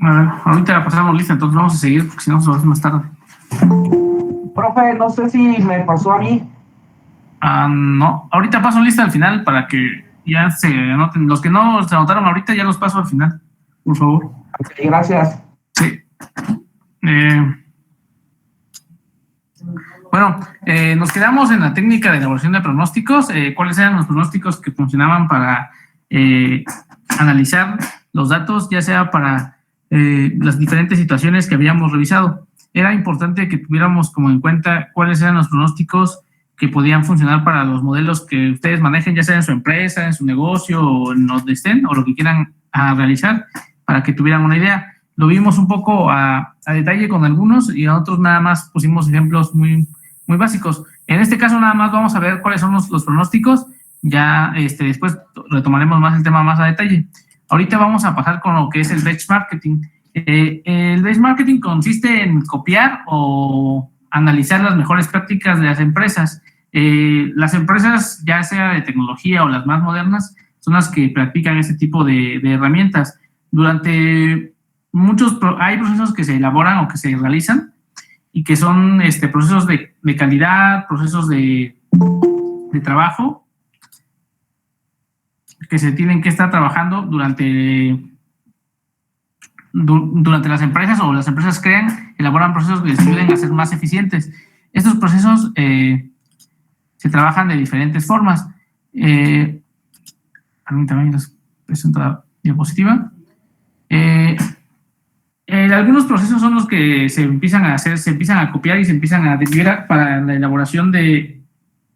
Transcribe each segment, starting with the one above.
A ver, ahorita la pasamos lista, entonces vamos a seguir porque si no se va a hacer más tarde. Profe, no sé si me pasó a mí. No, ahorita paso lista al final para que ya se anoten. Los que no se anotaron ahorita ya los paso al final, por favor. Ok, gracias. Sí. Bueno, nos quedamos en la técnica de elaboración de pronósticos. ¿Cuáles eran los pronósticos que funcionaban para analizar los datos, ya sea para las diferentes situaciones que habíamos revisado? Era importante que tuviéramos como en cuenta cuáles eran los pronósticos que podían funcionar para los modelos que ustedes manejen, ya sea en su empresa, en su negocio, o en donde estén, o lo que quieran realizar, para que tuvieran una idea. Lo vimos un poco a detalle con algunos y a otros nada más pusimos ejemplos muy básicos. En este caso nada más vamos a ver cuáles son los pronósticos, ya después retomaremos más el tema más a detalle. Ahorita vamos a pasar con lo que es el benchmarking. El benchmarking consiste en copiar o analizar las mejores prácticas de las empresas. Las empresas, ya sea de tecnología o las más modernas, son las que practican ese tipo de herramientas. Durante hay procesos que se elaboran o que se realizan y que son procesos de calidad, procesos de trabajo que se tienen que estar trabajando durante las empresas, o las empresas elaboran procesos que les ayuden a ser más eficientes. Estos procesos se trabajan de diferentes formas. Permítanme, les presento la diapositiva. Algunos procesos son los que se empiezan a copiar y se empiezan a desviar para la elaboración de,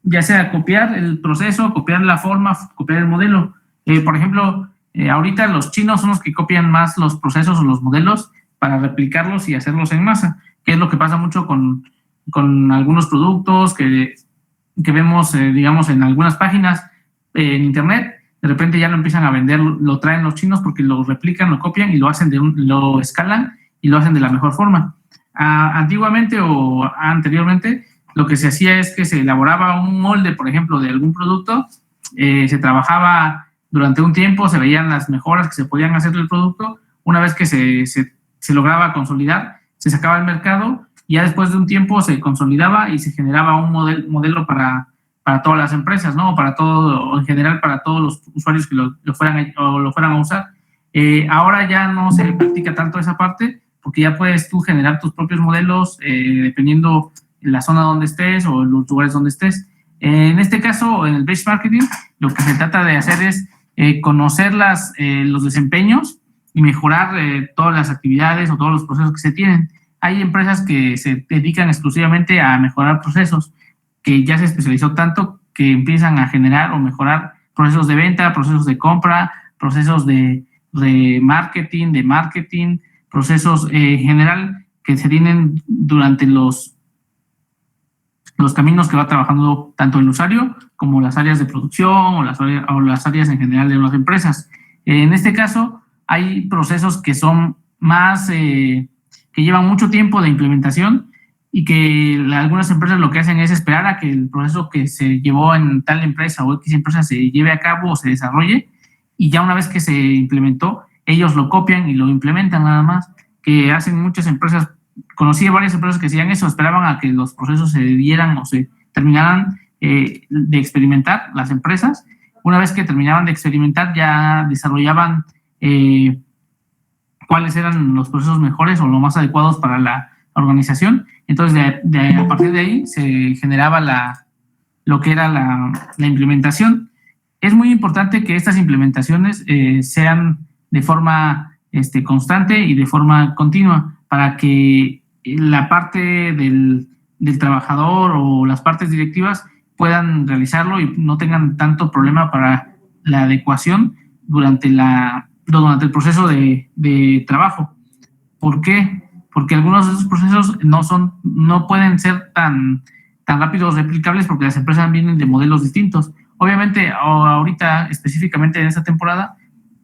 ya sea copiar el proceso, copiar la forma, copiar el modelo. Por ejemplo, ahorita los chinos son los que copian más los procesos o los modelos para replicarlos y hacerlos en masa, que es lo que pasa mucho con algunos productos que vemos, digamos, en algunas páginas en internet. De repente ya lo empiezan a vender, lo traen los chinos porque lo replican, lo copian y lo hacen lo escalan y lo hacen de la mejor forma. Antiguamente o anteriormente, lo que se hacía es que se elaboraba un molde, por ejemplo, de algún producto, se trabajaba durante un tiempo, se veían las mejoras que se podían hacer del producto. Una vez que se lograba consolidar, se sacaba al mercado y ya después de un tiempo se consolidaba y se generaba un modelo para todas las empresas, ¿no? Para todo, o en general para todos los usuarios que lo fueran a usar. Ahora ya no se practica tanto esa parte, porque ya puedes tú generar tus propios modelos dependiendo en la zona donde estés o en los lugares donde estés. En este caso, en el benchmarking, lo que se trata de hacer es conocer los desempeños y mejorar todas las actividades o todos los procesos que se tienen. Hay empresas que se dedican exclusivamente a mejorar procesos, que ya se especializó tanto que empiezan a generar o mejorar procesos de venta, procesos de compra, procesos de marketing, procesos en general que se tienen durante los caminos que va trabajando tanto el usuario como las áreas de producción o las áreas en general de las empresas. En este caso, hay procesos que son más, que llevan mucho tiempo de implementación, y que algunas empresas lo que hacen es esperar a que el proceso que se llevó en tal empresa o X empresa se lleve a cabo o se desarrolle, y ya una vez que se implementó, ellos lo copian y lo implementan nada más, que hacen muchas empresas. Conocí varias empresas que hacían eso, esperaban a que los procesos se dieran o se terminaran de experimentar las empresas. Una vez que terminaban de experimentar, ya desarrollaban cuáles eran los procesos mejores o los más adecuados para la organización. Entonces, a partir de ahí se generaba lo que era la implementación. Es muy importante que estas implementaciones sean de forma constante y de forma continua, para que la parte del trabajador o las partes directivas puedan realizarlo y no tengan tanto problema para la adecuación durante el proceso de trabajo. ¿Por qué? Porque algunos de esos procesos no pueden ser tan rápidos replicables, porque las empresas vienen de modelos distintos. Obviamente, ahorita, específicamente en esta temporada,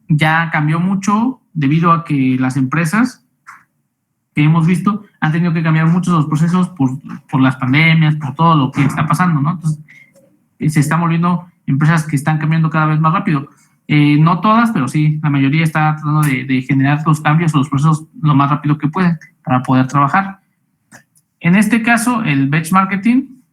ya cambió mucho debido a que las empresas que hemos visto han tenido que cambiar muchos los procesos por las pandemias, por todo lo que está pasando, ¿no? Entonces, se están volviendo empresas que están cambiando cada vez más rápido. No todas, pero sí, la mayoría está tratando de generar los cambios o los procesos lo más rápido que pueden para poder trabajar. En este caso, el benchmarking,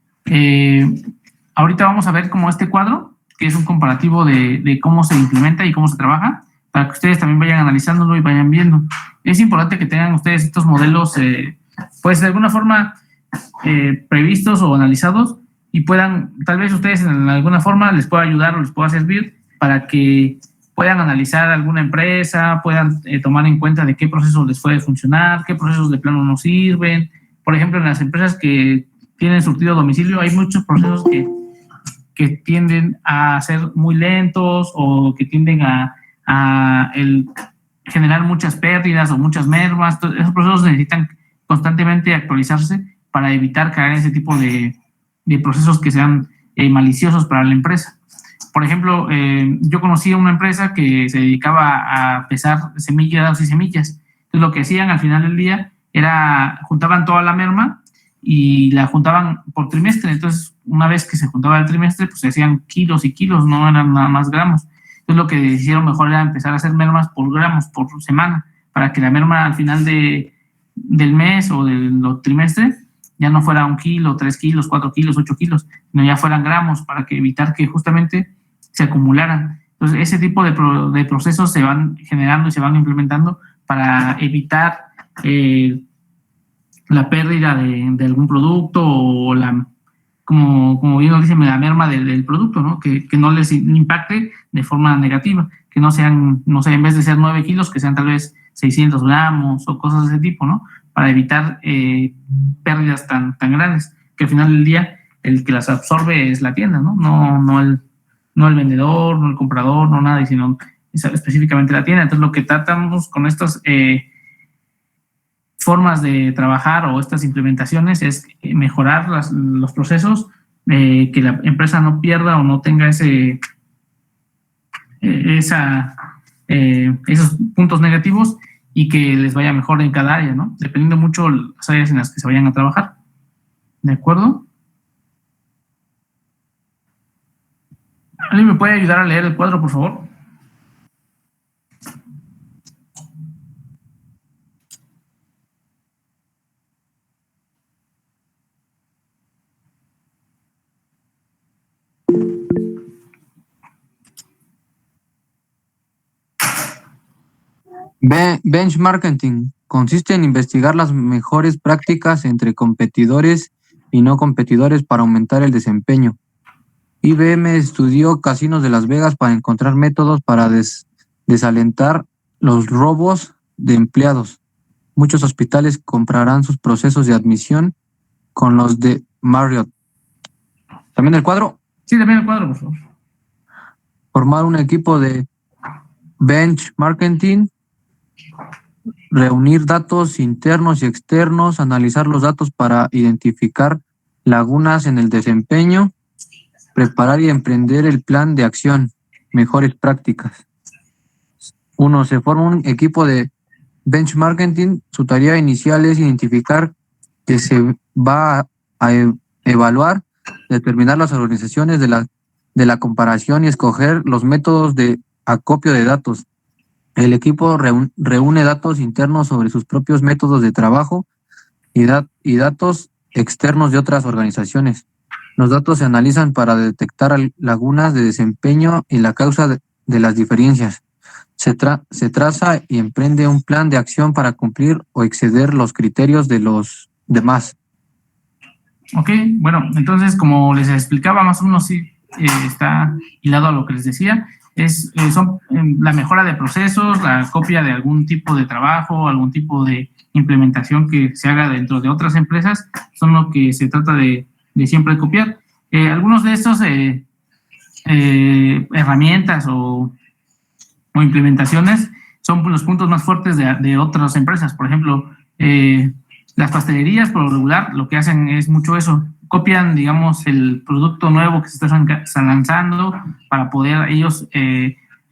ahorita vamos a ver como este cuadro, que es un comparativo de cómo se implementa y cómo se trabaja, para que ustedes también vayan analizándolo y vayan viendo. Es importante que tengan ustedes estos modelos, pues de alguna forma previstos o analizados, y puedan, tal vez ustedes en alguna forma les pueda ayudar o les pueda servir para que puedan analizar alguna empresa, puedan tomar en cuenta de qué procesos les puede funcionar, qué procesos de plano no sirven. Por ejemplo, en las empresas que tienen surtido a domicilio hay muchos procesos que tienden a ser muy lentos o que tienden a generar muchas pérdidas o muchas mermas. Entonces, esos procesos necesitan constantemente actualizarse para evitar caer en ese tipo de procesos que sean maliciosos para la empresa. Por ejemplo, yo conocí a una empresa que se dedicaba a pesar semillas y semillas. Entonces, lo que hacían al final del día era juntaban toda la merma y la juntaban por trimestre. Entonces, una vez que se juntaba el trimestre, pues se hacían kilos y kilos, no eran nada más gramos. Entonces, lo que hicieron mejor era empezar a hacer mermas por gramos, por semana, para que la merma al final del mes o del trimestre ya no fuera 1 kilo, 3 kilos, 4 kilos, 8 kilos, sino ya fueran gramos, para que evitar que justamente se acumularan. Entonces, ese tipo de procesos se van generando y se van implementando para evitar la pérdida de algún producto o como bien nos dicen, la merma del producto, ¿no? Que no les impacte de forma negativa, que no sean, no sé, en vez de ser 9 kilos, que sean tal vez 600 gramos o cosas de ese tipo, ¿no? Para evitar pérdidas tan grandes, que al final del día el que las absorbe es la tienda, ¿no? No el vendedor, no el comprador, no nadie, sino específicamente la tienda. Entonces, lo que tratamos con estas formas de trabajar o estas implementaciones es mejorar los procesos, que la empresa no pierda o no tenga esos puntos negativos y que les vaya mejor en cada área, ¿no? Dependiendo mucho las áreas en las que se vayan a trabajar. ¿De acuerdo? ¿Alguien me puede ayudar a leer el cuadro, por favor? Benchmarking consiste en investigar las mejores prácticas entre competidores y no competidores para aumentar el desempeño. IBM estudió casinos de Las Vegas para encontrar métodos para desalentar los robos de empleados. Muchos hospitales compararán sus procesos de admisión con los de Marriott. ¿También el cuadro? Sí, también el cuadro, por favor. Formar un equipo de benchmarking, reunir datos internos y externos, analizar los datos para identificar lagunas en el desempeño, preparar y emprender el plan de acción, mejores prácticas. 1. Se forma un equipo de benchmarking. Su tarea inicial es identificar que se va a evaluar, determinar las organizaciones de la comparación y escoger los métodos de acopio de datos. El equipo reúne datos internos sobre sus propios métodos de trabajo y datos externos de otras organizaciones. Los datos se analizan para detectar lagunas de desempeño y la causa de las diferencias. Se traza y emprende un plan de acción para cumplir o exceder los criterios de los demás. Ok, bueno, entonces como les explicaba, más o menos sí está hilado a lo que les decía. Son la mejora de procesos, la copia de algún tipo de trabajo, algún tipo de implementación que se haga dentro de otras empresas, son lo que se trata de siempre copiar. Algunos de estos herramientas o implementaciones son los puntos más fuertes de otras empresas. Por ejemplo, las pastelerías, por lo regular, lo que hacen es mucho eso. Copian, digamos, el producto nuevo que se está lanzando para poder ellos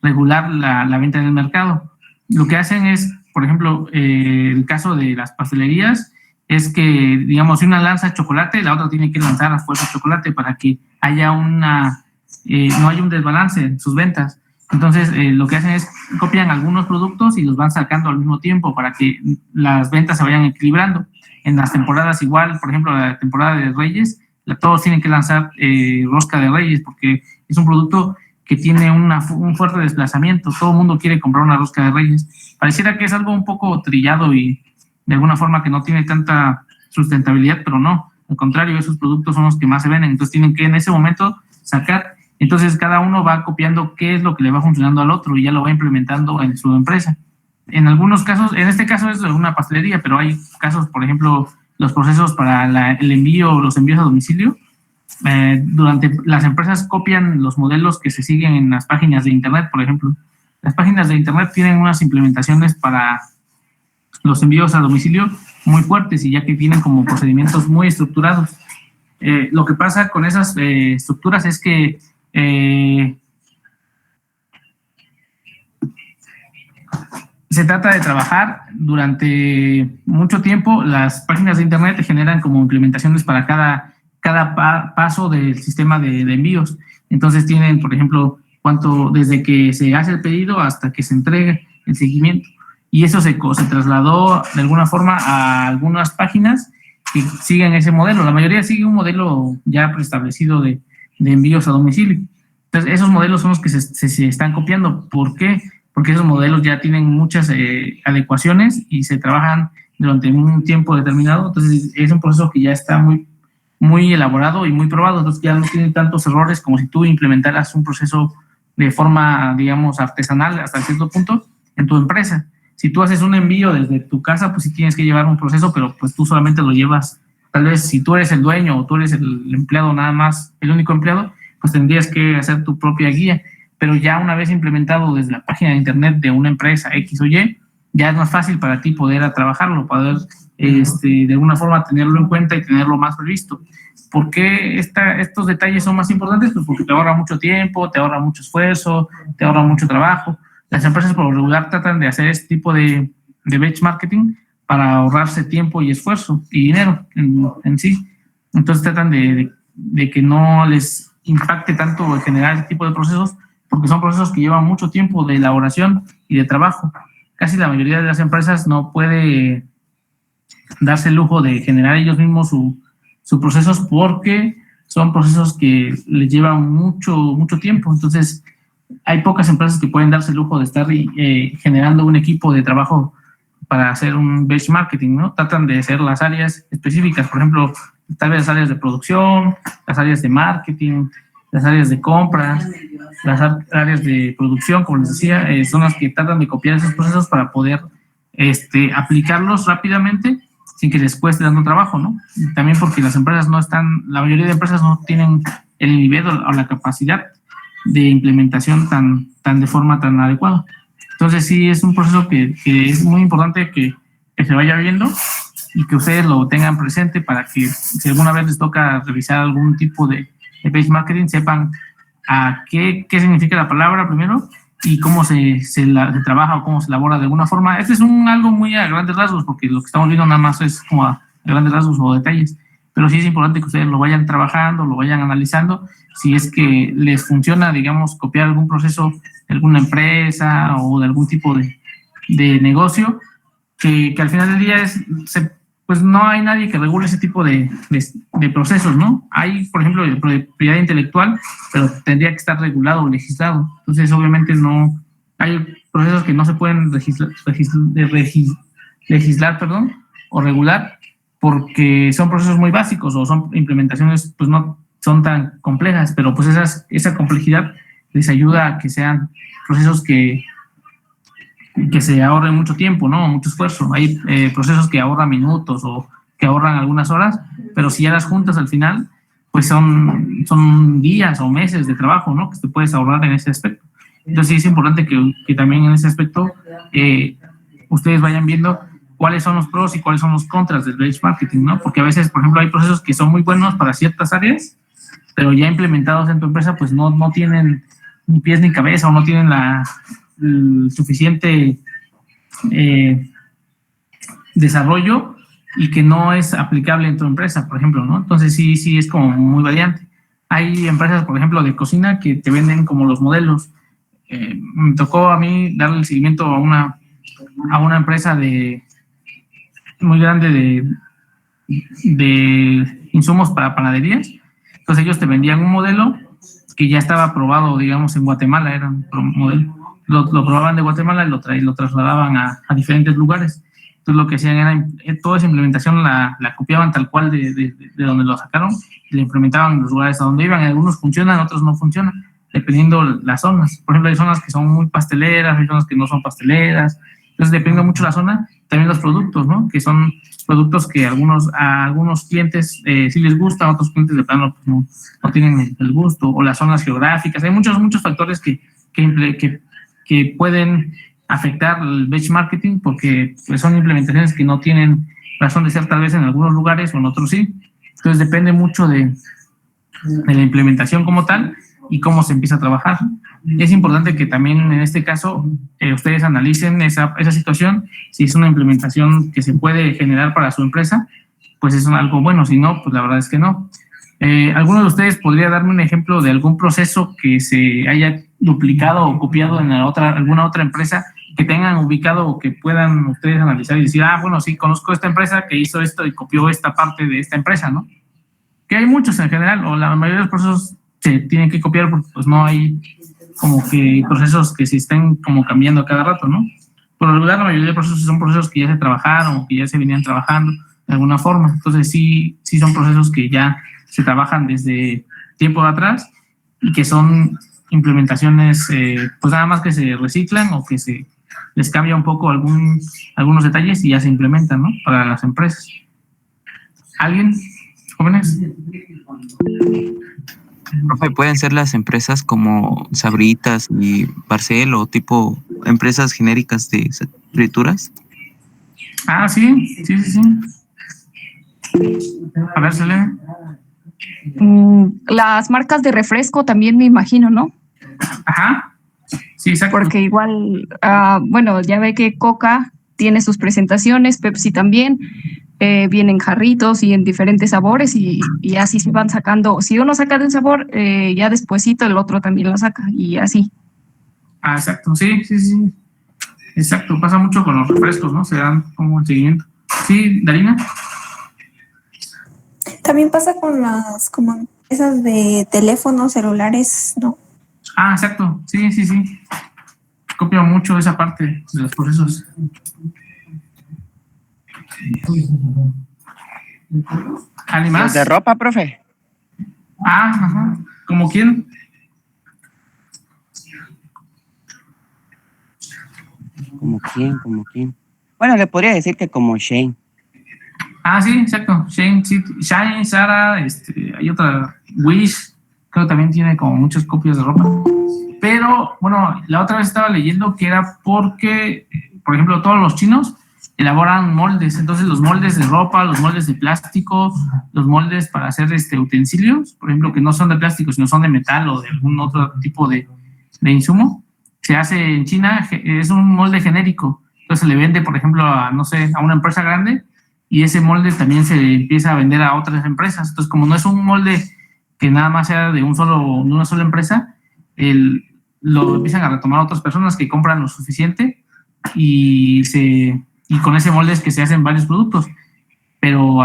regular la venta en el mercado. Lo que hacen es, por ejemplo, el caso de las pastelerías, es que, digamos, si una lanza chocolate, la otra tiene que lanzar a fuerza chocolate para que haya no haya un desbalance en sus ventas. Entonces, lo que hacen es copian algunos productos y los van sacando al mismo tiempo para que las ventas se vayan equilibrando. En las temporadas igual, por ejemplo, la temporada de Reyes, todos tienen que lanzar rosca de Reyes porque es un producto que tiene un fuerte desplazamiento. Todo el mundo quiere comprar una rosca de Reyes. Pareciera que es algo un poco trillado y de alguna forma que no tiene tanta sustentabilidad, pero no. Al contrario, esos productos son los que más se venden. Entonces tienen que en ese momento sacar. Entonces cada uno va copiando qué es lo que le va funcionando al otro y ya lo va implementando en su empresa. En algunos casos, en este caso es una pastelería, pero hay casos, por ejemplo, los procesos para el envío, los envíos a domicilio. Durante las empresas copian los modelos que se siguen en las páginas de internet, por ejemplo. Las páginas de internet tienen unas implementaciones para los envíos a domicilio muy fuertes y ya que tienen como procedimientos muy estructurados. Lo que pasa con esas estructuras es que se trata de trabajar durante mucho tiempo. Las páginas de internet generan como implementaciones para cada paso del sistema de envíos. Entonces tienen, por ejemplo, desde que se hace el pedido hasta que se entrega el seguimiento. Y eso se trasladó de alguna forma a algunas páginas que siguen ese modelo. La mayoría sigue un modelo ya preestablecido de envíos a domicilio. Entonces, esos modelos son los que se están copiando. ¿Por qué? Porque esos modelos ya tienen muchas adecuaciones y se trabajan durante un tiempo determinado. Entonces, es un proceso que ya está muy elaborado y muy probado. Entonces, ya no tiene tantos errores como si tú implementaras un proceso de forma, digamos, artesanal hasta cierto punto en tu empresa. Si tú haces un envío desde tu casa, pues sí tienes que llevar un proceso, pero pues tú solamente lo llevas. Tal vez si tú eres el dueño o tú eres el empleado nada más, el único empleado, pues tendrías que hacer tu propia guía. Pero ya una vez implementado desde la página de internet de una empresa X o Y, ya es más fácil para ti poder trabajarlo, poder de alguna forma tenerlo en cuenta y tenerlo más previsto. ¿Por qué estos detalles son más importantes? Pues porque te ahorra mucho tiempo, te ahorra mucho esfuerzo, te ahorra mucho trabajo. Las empresas por lo regular tratan de hacer este tipo de benchmarking para ahorrarse tiempo y esfuerzo y dinero en sí. Entonces tratan de que no les impacte tanto generar este tipo de procesos porque son procesos que llevan mucho tiempo de elaboración y de trabajo. Casi la mayoría de las empresas no puede darse el lujo de generar ellos mismos sus procesos porque son procesos que les llevan mucho tiempo. Entonces, hay pocas empresas que pueden darse el lujo de estar generando un equipo de trabajo para hacer un benchmarking, ¿no? Tratan de hacer las áreas específicas, por ejemplo, tal vez las áreas de producción, las áreas de marketing, las áreas de compra, las áreas de producción, como les decía, son las que tratan de copiar esos procesos para poder aplicarlos rápidamente sin que les cueste tanto trabajo, ¿no? Y también porque las empresas la mayoría de empresas no tienen el nivel o la capacidad de implementación tan de forma tan adecuada. Entonces sí es un proceso que es muy importante que se vaya viendo y que ustedes lo tengan presente para que si alguna vez les toca revisar algún tipo de benchmarking sepan qué significa la palabra primero y cómo se trabaja o cómo se elabora de alguna forma. Este es algo muy a grandes rasgos porque lo que estamos viendo nada más es como a grandes rasgos o detalles, pero sí es importante que ustedes lo vayan trabajando, lo vayan analizando. Si es que les funciona, digamos, copiar algún proceso de alguna empresa o de algún tipo de negocio, que al final del día pues no hay nadie que regule ese tipo de procesos, ¿no? Hay, por ejemplo, propiedad intelectual, pero tendría que estar regulado o legislado. Entonces, obviamente, no hay procesos que no se pueden legislar o regular porque son procesos muy básicos o son implementaciones, pues no son tan complejas, pero pues esa complejidad les ayuda a que sean procesos que se ahorren mucho tiempo, ¿no? Mucho esfuerzo. Hay procesos que ahorran minutos o que ahorran algunas horas, pero si ya las juntas al final, pues son días o meses de trabajo, ¿no? Que te puedes ahorrar en ese aspecto. Entonces sí es importante que también en ese aspecto ustedes vayan viendo cuáles son los pros y cuáles son los contras del benchmarking, ¿no? Porque a veces, por ejemplo, hay procesos que son muy buenos para ciertas áreas, pero ya implementados en tu empresa, pues no tienen ni pies ni cabeza o no tienen el suficiente desarrollo y que no es aplicable en tu empresa, por ejemplo, ¿no? Entonces sí es como muy variante. Hay empresas, por ejemplo, de cocina que te venden como los modelos. Me tocó a mí darle el seguimiento a una empresa muy grande de insumos para panaderías. Entonces ellos te vendían un modelo que ya estaba aprobado, digamos, en Guatemala, era un modelo. Lo probaban de Guatemala y lo trasladaban a diferentes lugares. Entonces lo que hacían era, toda esa implementación la copiaban tal cual de donde lo sacaron, y la implementaban en los lugares a donde iban. Algunos funcionan, otros no funcionan, dependiendo las zonas. Por ejemplo, hay zonas que son muy pasteleras, hay zonas que no son pasteleras. Entonces, dependiendo mucho de la zona, también los productos, ¿no? Que son productos que a algunos clientes sí les gusta, a otros clientes de plano pues, no tienen el gusto, o las zonas geográficas. Hay muchos factores que pueden afectar el batch marketing, porque pues, son implementaciones que no tienen razón de ser tal vez en algunos lugares o en otros sí. Entonces, depende mucho de la implementación como tal y cómo se empieza a trabajar. Es importante que también en este caso ustedes analicen esa situación. Si es una implementación que se puede generar para su empresa, pues es algo bueno. Si no, pues la verdad es que no. ¿Alguno de ustedes podría darme un ejemplo de algún proceso que se haya duplicado o copiado en alguna otra empresa que tengan ubicado o que puedan ustedes analizar y decir, bueno, sí, conozco esta empresa que hizo esto y copió esta parte de esta empresa, ¿no? Que hay muchos en general, o la mayoría de los procesos se tienen que copiar porque pues no hay como que procesos que se estén como cambiando a cada rato, ¿no? Por lo regular, la mayoría de procesos son procesos que ya se trabajaron o que ya se venían trabajando de alguna forma. Entonces, sí son procesos que ya se trabajan desde tiempo de atrás y que son implementaciones, pues nada más que se reciclan o que se les cambia un poco algunos detalles y ya se implementan, ¿no? Para las empresas. ¿Alguien? ¿Jóvenes? Profe, ¿pueden ser las empresas como Sabritas y Barcel o tipo empresas genéricas de frituras? Sí. A ver, Selene. Las marcas de refresco también me imagino, ¿no? Ajá. Sí, exacto. Porque igual, bueno, ya ve que Coca tiene sus presentaciones, Pepsi también, vienen jarritos y en diferentes sabores y así se van sacando. Si uno saca de un sabor, ya despuesito el otro también lo saca y así. Exacto, sí. Exacto, pasa mucho con los refrescos, ¿no? Se dan como el seguimiento. Sí, Darina. También pasa con las como empresas de teléfonos celulares, ¿no? Exacto, sí. Copia mucho esa parte de los procesos. ¿Alguien más? ¿Los de ropa, profe? Ajá. ¿Cómo quién? ¿Como quién? Bueno, le podría decir que como Shane. Sí, exacto. Shane, Zara, hay otra, Wish, creo que también tiene como muchas copias de ropa. Pero, bueno, la otra vez estaba leyendo que era porque, por ejemplo, todos los chinos elaboran moldes. Entonces, los moldes de ropa, los moldes de plástico, los moldes para hacer utensilios, por ejemplo, que no son de plástico, sino son de metal o de algún otro tipo de insumo, se hace en China, es un molde genérico. Entonces, se le vende, por ejemplo, a una empresa grande, y ese molde también se empieza a vender a otras empresas. Entonces, como no es un molde que nada más sea de una sola empresa, lo empiezan a retomar otras personas que compran lo suficiente y con ese molde es que se hacen varios productos. Pero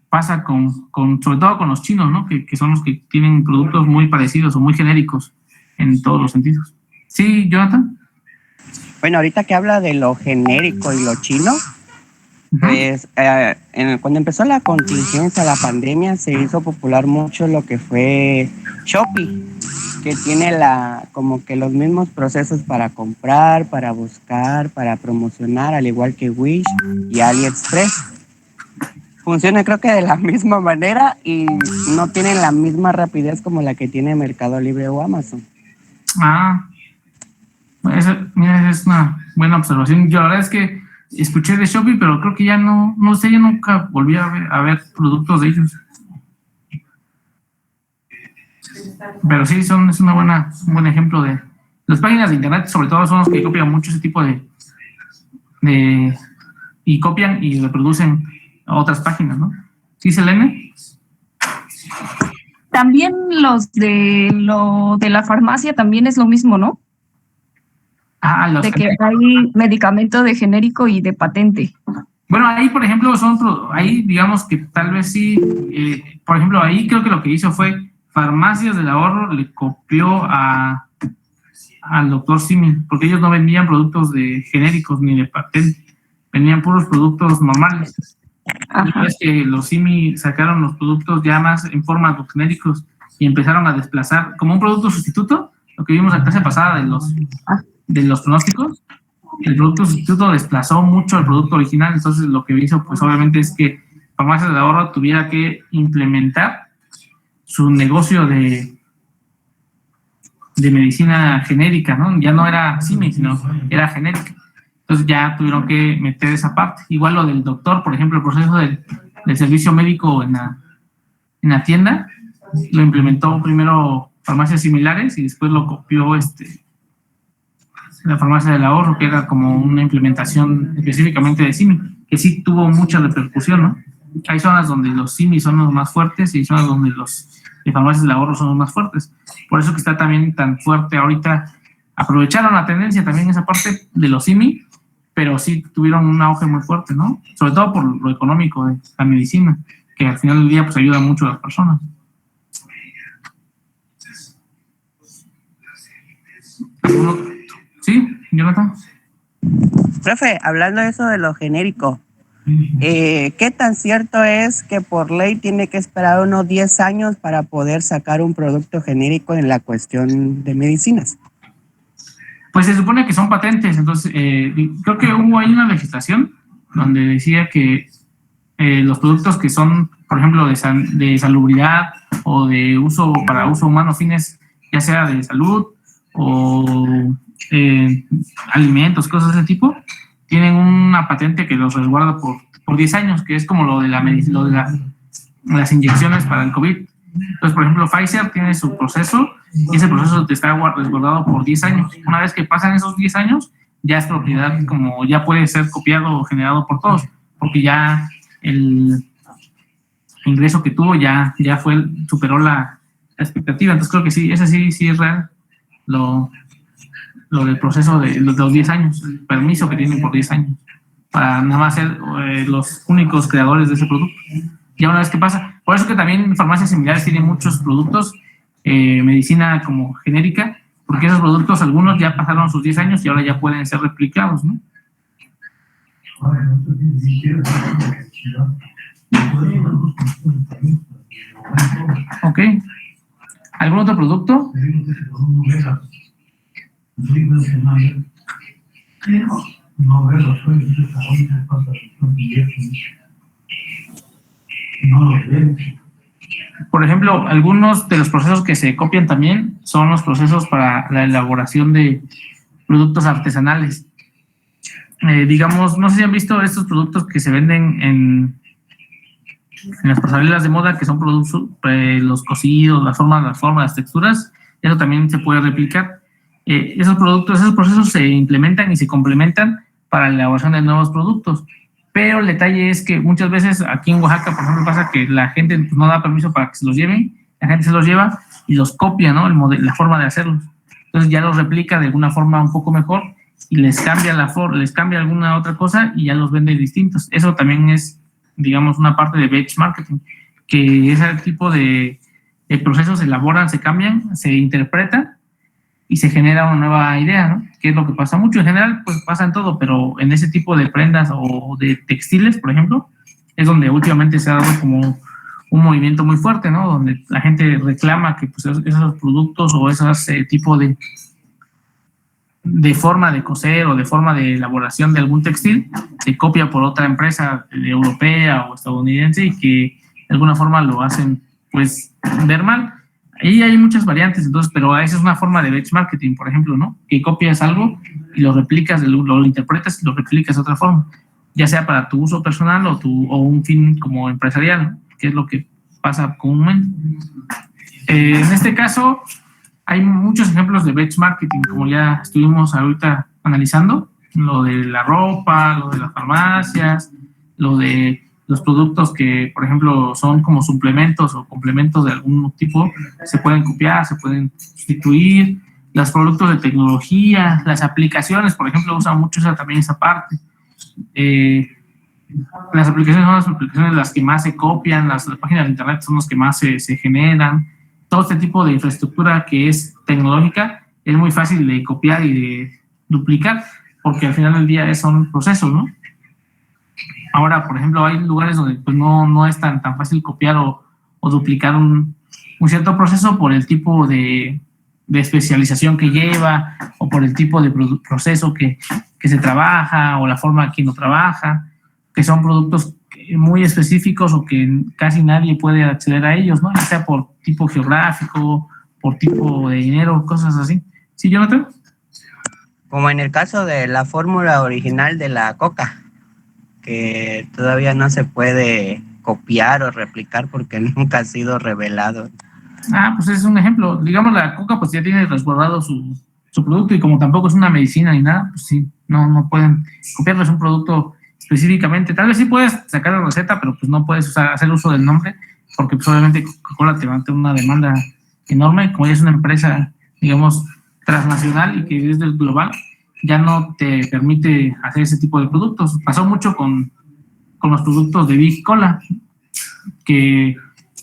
pasa sobre todo con los chinos, ¿no? Que son los que tienen productos muy parecidos o muy genéricos en todos los sentidos. Sí, Jonathan. Bueno, ahorita que habla de lo genérico y lo chino, pues cuando empezó la contingencia, la pandemia, se hizo popular mucho lo que fue Shopee, que tiene como que los mismos procesos para comprar, para buscar, para promocionar, al igual que Wish y AliExpress. Funciona creo que de la misma manera y no tienen la misma rapidez como la que tiene Mercado Libre o Amazon. Mira, es una buena observación. Yo la verdad es que escuché de Shopee, pero creo que ya no sé, yo nunca volví a ver productos de ellos. Pero sí, es un buen ejemplo de las páginas de internet, sobre todo son los que copian mucho ese tipo y copian y reproducen a otras páginas, ¿no? ¿Sí, Selene? También los de la farmacia también es lo mismo, ¿no? de que hay medicamento de genérico y de patente. Bueno, ahí, por ejemplo, ahí digamos que tal vez sí, por ejemplo, ahí creo que lo que hizo fue Farmacias del Ahorro le copió al doctor Simi, porque ellos no vendían productos de genéricos ni de patente, vendían puros productos normales. Y es que los Simi sacaron los productos ya más en forma de genéricos y empezaron a desplazar como un producto sustituto, lo que vimos la clase pasada de los pronósticos. El producto sustituto desplazó mucho al producto original, entonces lo que hizo pues obviamente es que Farmacias del Ahorro tuviera que implementar su negocio de medicina genérica, ¿no? Ya no era Simi, sino era genérica. Entonces ya tuvieron que meter esa parte. Igual lo del doctor, por ejemplo, el proceso del servicio médico en la tienda, lo implementó primero Farmacias Similares y después lo copió la Farmacia del Ahorro, que era como una implementación específicamente de Simi, que sí tuvo mucha repercusión, ¿no? Hay zonas donde los Simi son los más fuertes y hay zonas donde los de Farmacias del Ahorro son los más fuertes. Por eso que está también tan fuerte ahorita. Aprovecharon la tendencia también esa parte de los Simi, pero sí tuvieron un auge muy fuerte, ¿no? Sobre todo por lo económico de la medicina, que al final del día pues ayuda mucho a las personas. ¿Sí, Jonathan? Profe, hablando de eso de lo genérico, ¿qué tan cierto es que por ley tiene que esperar unos 10 años para poder sacar un producto genérico en la cuestión de medicinas? Pues se supone que son patentes, entonces creo que hubo ahí una legislación donde decía que los productos que son, por ejemplo, de salubridad o de uso para uso humano, fines ya sea de salud o alimentos, cosas de ese tipo, tienen una patente que los resguarda por 10 años, que es como lo de las inyecciones para el COVID. Entonces, por ejemplo, Pfizer tiene su proceso y ese proceso te está resguardado por 10 años. Una vez que pasan esos 10 años, ya es propiedad, como ya puede ser copiado o generado por todos, porque ya el ingreso que tuvo ya superó la expectativa. Entonces, creo que sí, ese sí es real, lo del proceso de los 10 años, el permiso que tienen por 10 años, para nada más ser los únicos creadores de ese producto. Ya una vez que pasa, por eso que también Farmacias Similares tienen muchos productos, medicina como genérica, porque esos productos algunos ya pasaron sus 10 años y ahora ya pueden ser replicados, ¿no? Ok. ¿Algún otro producto? Por ejemplo, algunos de los procesos que se copian también son los procesos para la elaboración de productos artesanales. Digamos, no sé si han visto estos productos que se venden en las pasarelas de moda, que son productos, los cosidos, las formas, las texturas. Eso también se puede replicar. Esos procesos se implementan y se complementan para la elaboración de nuevos productos. Pero el detalle es que muchas veces aquí en Oaxaca, por ejemplo, pasa que la gente pues, no da permiso para que se los lleven, la gente se los lleva y los copia, ¿no? La forma de hacerlos. Entonces ya los replica de alguna forma un poco mejor y les cambia alguna otra cosa y ya los vende distintos. Eso también es, digamos, una parte de batch marketing, que ese tipo de procesos se elaboran, se cambian, se interpretan y se genera una nueva idea, ¿no? Que es lo que pasa mucho. En general, pues pasa en todo, pero en ese tipo de prendas o de textiles, por ejemplo, es donde últimamente se ha dado como un movimiento muy fuerte, ¿no? Donde la gente reclama que pues, esos productos o ese tipo de forma de coser o de forma de elaboración de algún textil se copia por otra empresa europea o estadounidense y que de alguna forma lo hacen, pues, ver mal. Ahí hay muchas variantes, entonces, pero esa es una forma de batch marketing, por ejemplo, ¿no? Que copias algo y lo replicas, lo interpretas y lo replicas de otra forma, ya sea para tu uso personal o un fin como empresarial, ¿no? Que es lo que pasa comúnmente. En este caso, hay muchos ejemplos de batch marketing, como ya estuvimos ahorita analizando, lo de la ropa, lo de las farmacias, lo de los productos que, por ejemplo, son como suplementos o complementos de algún tipo, se pueden copiar, se pueden sustituir, los productos de tecnología, las aplicaciones, por ejemplo, usan mucho también esa parte. Las aplicaciones son las aplicaciones las que más se copian, las páginas de internet son las que más se generan. Todo este tipo de infraestructura que es tecnológica es muy fácil de copiar y de duplicar, porque al final del día son procesos, ¿no? Ahora, por ejemplo, hay lugares donde pues, no es tan fácil copiar o duplicar un cierto proceso por el tipo de especialización que lleva o por el tipo de proceso que se trabaja o la forma en que lo trabaja, que son productos muy específicos o que casi nadie puede acceder a ellos, ¿no? Ya sea por tipo geográfico, por tipo de dinero, cosas así. ¿Sí, Jonathan? Como en el caso de la fórmula original de la coca, que todavía no se puede copiar o replicar porque nunca ha sido revelado. Pues es un ejemplo. Digamos, la coca pues ya tiene resguardado su producto y como tampoco es una medicina ni nada, pues sí, no pueden copiarlo, es un producto específicamente. Tal vez sí puedes sacar la receta, pero pues no puedes hacer uso del nombre porque pues obviamente Coca-Cola te va a tener una demanda enorme, como ya es una empresa, digamos, transnacional y que es del global, ya no te permite hacer ese tipo de productos. Pasó mucho con los productos de Big Cola, que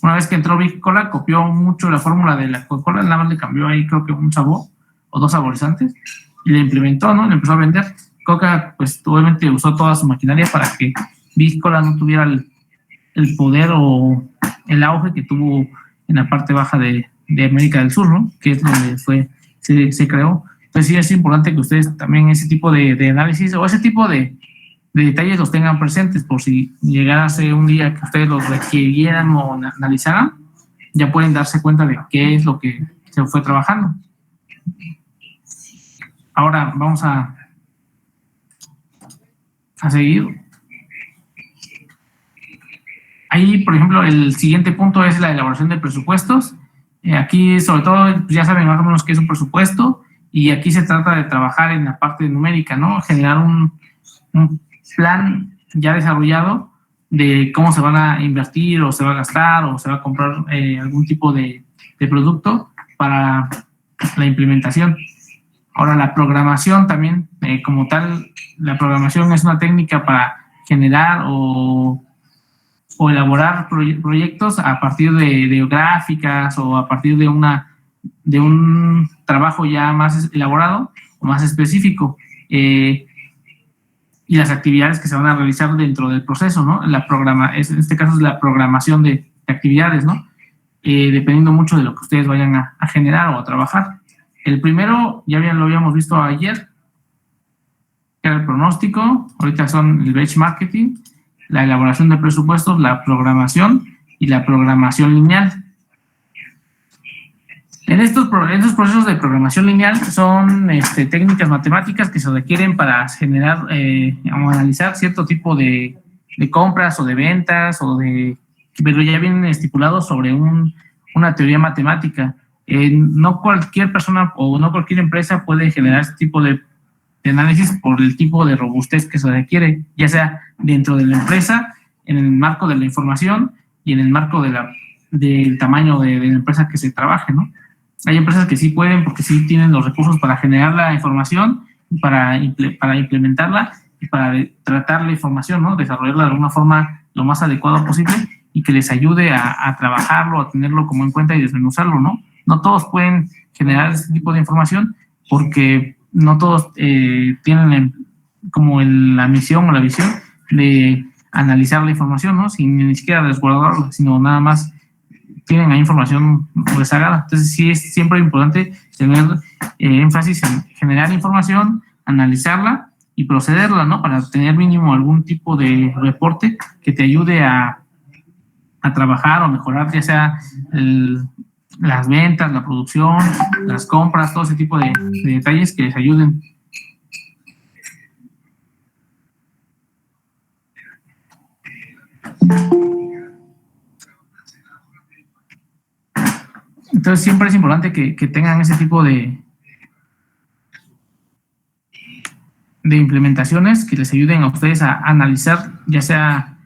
una vez que entró Big Cola copió mucho la fórmula de la Coca-Cola, nada más le cambió ahí creo que un sabor o dos saborizantes y le implementó, ¿no? Le empezó a vender. Coca, pues obviamente usó toda su maquinaria para que Big Cola no tuviera el poder o el auge que tuvo en la parte baja de América del Sur, ¿no? Que es donde se creó. Entonces sí es importante que ustedes también ese tipo de análisis o ese tipo de detalles los tengan presentes por si llegase un día que ustedes los requirieran o analizaran, ya pueden darse cuenta de qué es lo que se fue trabajando. Ahora vamos a seguir. Ahí, por ejemplo, el siguiente punto es la elaboración de presupuestos. Aquí, sobre todo, pues ya saben más o menos qué es un presupuesto y aquí se trata de trabajar en la parte numérica, ¿no? Generar un plan ya desarrollado de cómo se van a invertir o se va a gastar o se va a comprar algún tipo de producto para la implementación. Ahora, la programación también, como tal, la programación es una técnica para generar o elaborar proyectos a partir de gráficas o a partir de un trabajo ya más elaborado o más específico. Y las actividades que se van a realizar dentro del proceso, ¿no? En este caso es la programación de actividades, ¿no? Dependiendo mucho de lo que ustedes vayan a generar o a trabajar. El primero, lo habíamos visto ayer, que era el pronóstico, ahorita son el benchmarking, la elaboración de presupuestos, la programación y la programación lineal. En estos procesos de programación lineal son técnicas matemáticas que se requieren para generar o analizar cierto tipo de compras o de ventas pero ya vienen estipulados sobre una teoría matemática. No cualquier persona o no cualquier empresa puede generar este tipo de análisis por el tipo de robustez que se requiere, ya sea dentro de la empresa, en el marco de la información y en el marco del tamaño de la empresa que se trabaje, ¿no? Hay empresas que sí pueden porque sí tienen los recursos para generar la información, para implementarla y para tratar la información, ¿no? Desarrollarla de alguna forma lo más adecuada posible y que les ayude a trabajarlo, a tenerlo como en cuenta y desmenuzarlo, ¿no? No todos pueden generar ese tipo de información porque no todos tienen como la misión o la visión de analizar la información, ¿no? Sin ni siquiera resguardarla, sino nada más tienen ahí información rezagada. Entonces sí es siempre importante tener énfasis en generar información, analizarla y procederla, ¿no? Para tener mínimo algún tipo de reporte que te ayude a trabajar o mejorar, ya sea las ventas, la producción, las compras, todo ese tipo de detalles que les ayuden. Entonces siempre es importante que tengan ese tipo de implementaciones que les ayuden a ustedes a analizar, ya sea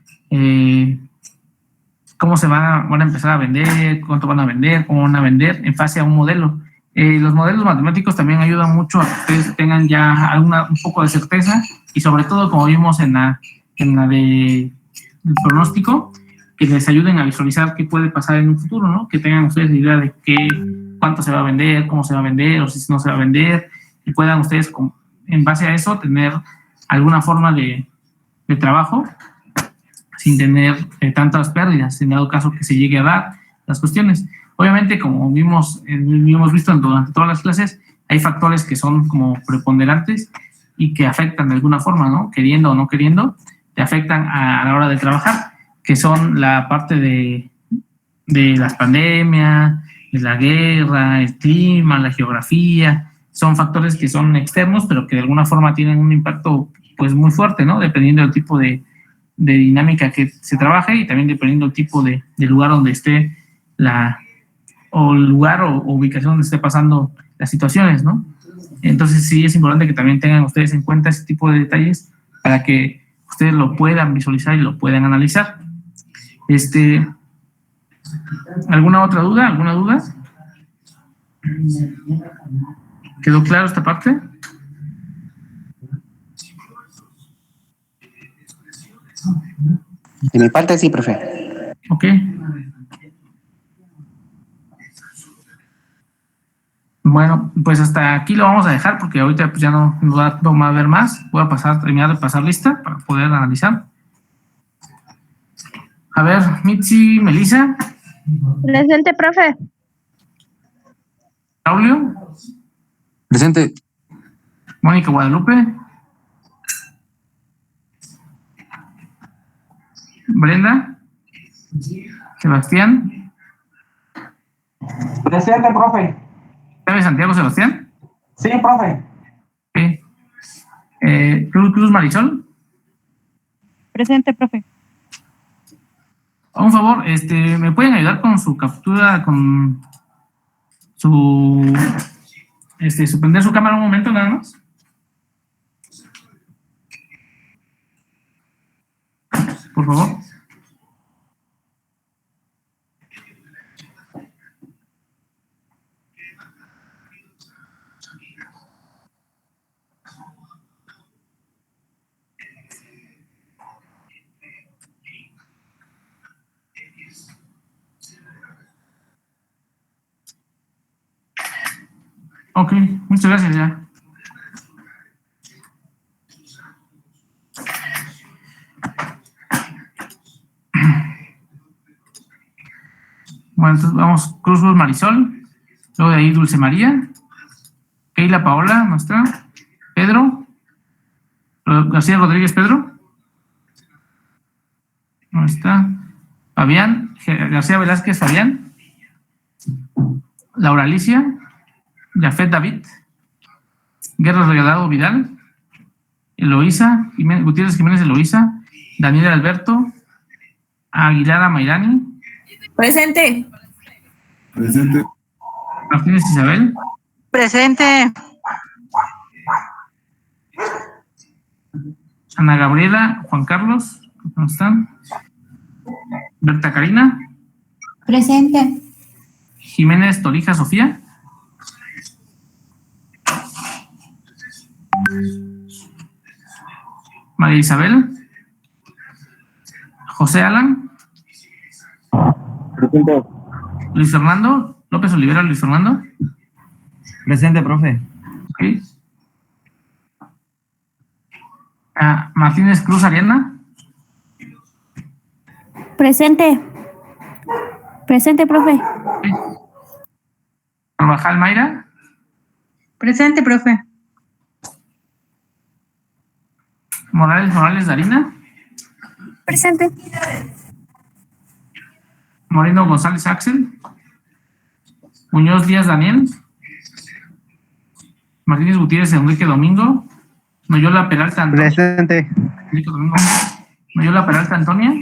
cómo se van a empezar a vender, cuánto van a vender, cómo van a vender en base a un modelo. Los modelos matemáticos también ayudan mucho a que ustedes tengan ya un poco de certeza y sobre todo, como vimos en la del pronóstico, que les ayuden a visualizar qué puede pasar en un futuro, ¿no? Que tengan ustedes idea de cuánto se va a vender, cómo se va a vender, o si no se va a vender, y puedan ustedes, en base a eso, tener alguna forma de trabajo sin tener tantas pérdidas, en dado caso que se llegue a dar las cuestiones. Obviamente, como hemos visto durante todas las clases, hay factores que son como preponderantes y que afectan de alguna forma, ¿no? Queriendo o no queriendo, te afectan a la hora de trabajar, que son la parte de las pandemias, de la guerra, el clima, la geografía. Son factores que son externos, pero que de alguna forma tienen un impacto pues muy fuerte, ¿no? Dependiendo del tipo de dinámica que se trabaje y también dependiendo del tipo de lugar donde esté el lugar o ubicación donde esté pasando las situaciones, ¿no? Entonces sí es importante que también tengan ustedes en cuenta ese tipo de detalles para que ustedes lo puedan visualizar y lo puedan analizar. ¿Alguna otra duda? ¿Alguna duda? ¿Quedó claro esta parte? De mi parte sí, profe. Ok. Bueno, pues hasta aquí lo vamos a dejar porque ahorita pues ya no va a haber más. Voy a terminar de pasar lista para poder analizar. A ver, Mitzi, Melissa. Presente, profe. Braulio. Presente. Mónica Guadalupe. Brenda. Sebastián. Presente, profe. ¿Sabes Santiago Sebastián? Sí, profe. Sí. Cruz Marisol. Presente, profe. Un favor, ¿me pueden ayudar con su captura, con suspender su cámara un momento nada más? Por favor. Ok, muchas gracias ya. Bueno, entonces vamos, Cruz Marisol, luego de ahí Dulce María, Keila Paola, nuestra, Pedro, García Rodríguez Pedro, ¿dónde está? Fabián, García Velázquez Fabián, Laura Alicia, Jafet David, Guerra Regalado Vidal, Eloísa, Gutiérrez Jiménez Eloísa, Daniel Alberto, Aguilar Mayrani. Presente. Presente. Martínez Isabel. Presente. Ana Gabriela, Juan Carlos, ¿cómo están? Berta Karina. Presente. Jiménez Torija Sofía. María Isabel. José Alan. Presente. Luis Fernando. López Olivera, Luis Fernando. Presente, profe. Okay. Martínez Cruz Ariana. Presente. Presente, profe. Okay. Carvajal Mayra. Presente, profe. Morales Darina. Presente. Moreno González Axel. Muñoz Díaz Daniel. Martínez Gutiérrez Enrique Domingo. Noyola Peralta Antonio. Presente. Enrique Domingo. Noyola Peralta Antonia.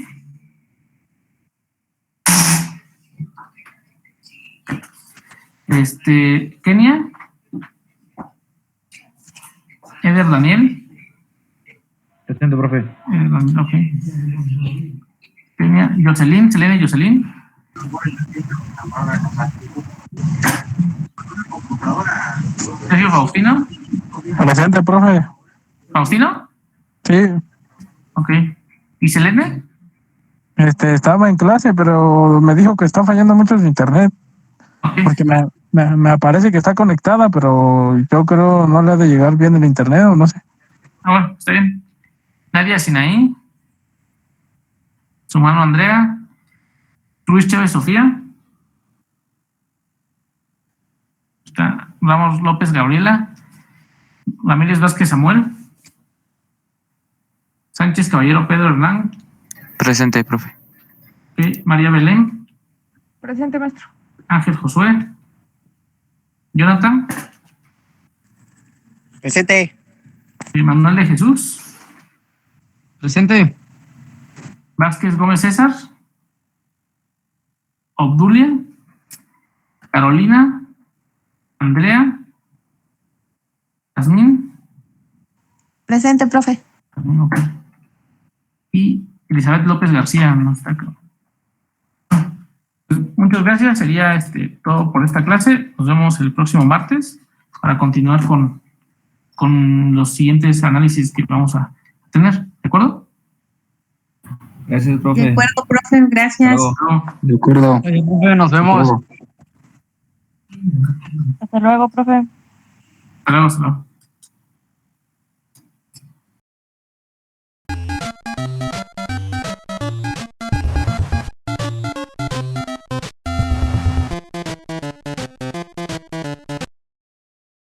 Kenia. Eder Daniel. Presente, profe. Ok. Kenia. Selene Jocelyn. Sergio Faustino. Presente, profe. ¿Faustino? Sí, Ok. ¿Y Selene? estaba en clase, pero me dijo que está fallando mucho su internet. Ok. Porque me aparece que está conectada, pero yo creo no le ha de llegar bien el internet o no sé. Ah, bueno, está bien. Nadia Sinaí. Su mano Andrea. Luis Chávez Sofía. Está Ramos López Gabriela. Ramírez Vázquez Samuel. Sánchez Caballero Pedro Hernán. Presente, profe. María Belén. Presente, maestro. Ángel Josué. Jonathan. Presente. Manuel de Jesús. Presente. Vázquez Gómez César. Obdulia. Carolina. Andrea. Yasmín. Presente, profe. Ok. Y Elizabeth López García, no está acá. Pues, muchas gracias, sería todo por esta clase. Nos vemos el próximo martes para continuar con los siguientes análisis que vamos a tener, ¿de acuerdo? Gracias, profe. De acuerdo, profe, gracias. De acuerdo. Nos vemos. Hasta luego, profe. Hasta luego.